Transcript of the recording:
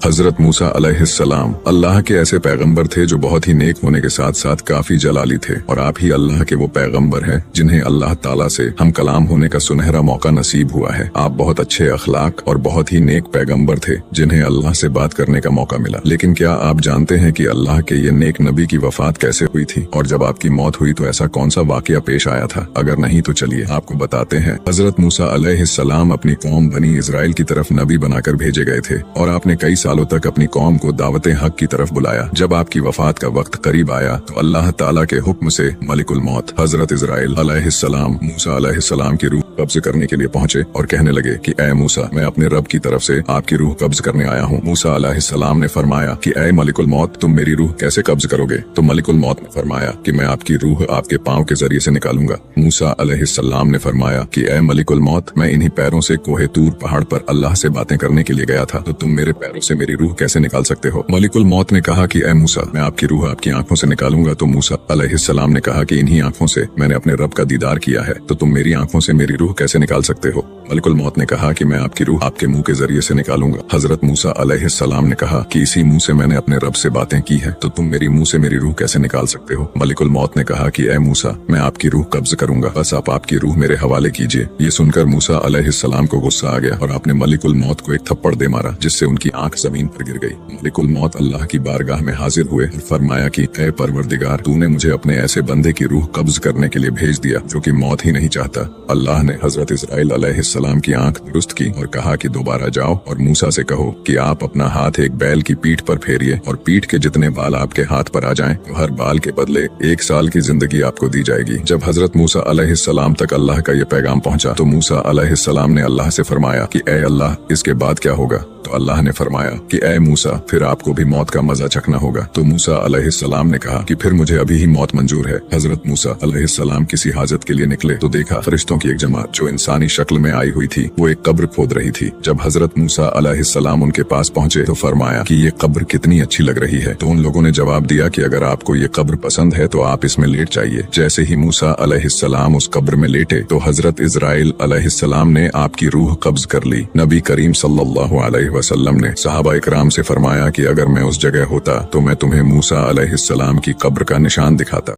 हजरत मूसा अलैहिस्सलाम अल्लाह के ऐसे पैगंबर थे जो बहुत ही नेक होने के साथ साथ काफी जलाली थे, और आप ही अल्लाह के वो पैगंबर हैं जिन्हें अल्लाह ताला से हम कलाम होने का सुनहरा मौका नसीब हुआ है। आप बहुत अच्छे अखलाक और बहुत ही नेक पैगंबर थे जिन्हें अल्लाह से बात करने का मौका मिला। लेकिन क्या आप जानते हैं कि अल्लाह के ये नेक नबी की वफात कैसे हुई थी, और जब आपकी मौत हुई तो ऐसा कौन सा वाकया पेश आया था? अगर नहीं तो चलिए आपको बताते हैं। हजरत मूसा अलैहिस्सलाम अपनी कौम बनी इजराइल की तरफ नबी बनाकर भेजे गए थे, और आपने कई सालों तक अपनी कौम को दावत हक की तरफ बुलाया। जब आपकी वफात का वक्त करीब आया तो अल्लाह ताला के हुक्म से मलिकुल मौत हजरत इजराइल अलैहिस्सलाम मूसा अलैहिस्सलाम की रूह कब्ज करने के लिए पहुंचे और कहने लगे कि ऐ मूसा, मैं अपने रब की तरफ से आपकी रूह कब्ज करने आया हूँ। मूसा अलैहिस्सलाम ने फरमाया कि ऐ मलिकुल मौत, तुम मेरी रूह कैसे कब्ज करोगे? तो मलिकुल मौत ने फरमाया कि मैं आपकी रूह आपके पाँव के जरिए से निकालूंगा। मूसा अलैहिस्सलाम ने फरमाया कि ऐ मलिकुल मौत, मैं इन्हीं पैरों से कोहे तूर पहाड़ पर अल्लाह से बातें करने के लिए गया था, तो तुम मेरे पैरों से मेरी रूह कैसे निकाल सकते हो? मलिकुल मौत ने कहा कि ऐ मूसा, मैं आपकी रूह आपकी आंखों से निकालूंगा। तो मूसा अलैहिस्सलाम ने कहा कि इन्हीं आंखों से मैंने अपने रब का दीदार किया है, तो तुम मेरी आंखों से मेरी रूह कैसे निकाल सकते हो? मलिकुल मौत ने कहा कि मैं आपकी रूह आपके मुंह के जरिए से निकालूंगा। हजरत मूसा अलैहिस्सलाम ने कहा कि इसी मुंह से मैंने अपने रब से बातें की है, तो तुम मेरी मुंह से मेरी रूह कैसे निकाल सकते हो? मलिकुल मौत ने कहा कि ऐ मूसा, मैं आपकी रूह कब्ज करूंगा, बस आप आपकी रूह मेरे हवाले कीजिए। ये सुनकर मूसा अलैहिस्सलाम को गुस्सा आ गया और आपने मलिकुल मौत को एक थप्पड़ दे मारा, जिससे उनकी आंख जमीन पर गिर गई। मलिकुल मौत अल्लाह की बारगाह में हाजिर हुए और फरमाया कि ऐ परवरदिगार, तूने मुझे अपने ऐसे बंदे की रूह कब्ज करने के लिए भेज दिया जो कि मौत ही नहीं चाहता। अल्लाह ने हजरत इजराइल अलैहिस्सलाम की आंख दुरुस्त की और कहा कि दोबारा जाओ और मूसा से कहो कि आप अपना हाथ एक बैल की पीठ पर फेरिए, और पीठ के जितने बाल आपके हाथ पर आ जाएं, तो हर बाल के बदले 1 साल की जिंदगी आपको दी जाएगी। जब हजरत मूसा अलैहिस्सलाम तक अल्लाह का ये पैगाम पहुंचा तो मूसा अलैहिस्सलाम ने अल्लाह से फरमाया कि ऐ अल्लाह, इसके बाद क्या होगा? तो अल्लाह ने फरमाया कि ऐ मूसा, फिर आपको भी मौत का मजा चखना होगा। तो मूसा अलैहिस्सलाम ने कहा कि फिर मुझे अभी ही मौत मंजूर है। हजरत मूसा अलैहिस्सलाम किसी हाजत के लिए निकले तो देखा फरिश्तों की एक जमात जो इंसानी शक्ल में आई हुई थी वो एक कब्र खोद रही थी। जब हजरत मूसा अलैहिस्सलाम उनके पास पहुंचे तो फरमाया कि ये कब्र कितनी अच्छी लग रही है। तो उन लोगों ने जवाब दिया कि अगर आपको ये कब्र पसंद है तो आप इसमें लेट जाइए। जैसे ही मूसा अलैहिस्सलाम उस कब्र में लेटे तो हजरत इजराइल अलैहिस्सलाम ने आपकी रूह कब्ज कर ली। नबी करीम सल्लल्लाहु अलैहि वसल्लम ने सहाबा इकराम से फरमाया कि अगर मैं उस जगह होता तो मैं तुम्हें मूसा अलैहिस्सलाम की कब्र का निशान दिखाता।